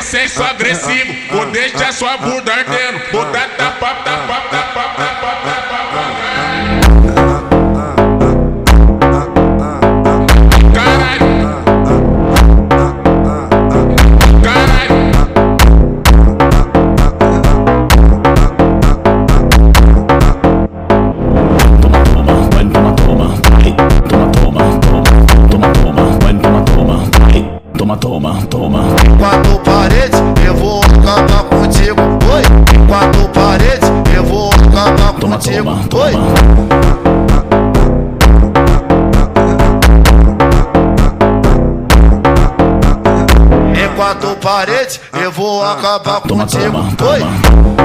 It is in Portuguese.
senso agressivo, vou deixar sua bunda ardendo, vou dar tapa, tapa, tapa, tapa, tapa. Caralho, caralho. Toma. Quatro paredes, eu vou acabar contigo. Oi, quatro paredes, eu vou acabar contigo. Oi. Em quatro paredes, eu vou acabar contigo. Oi.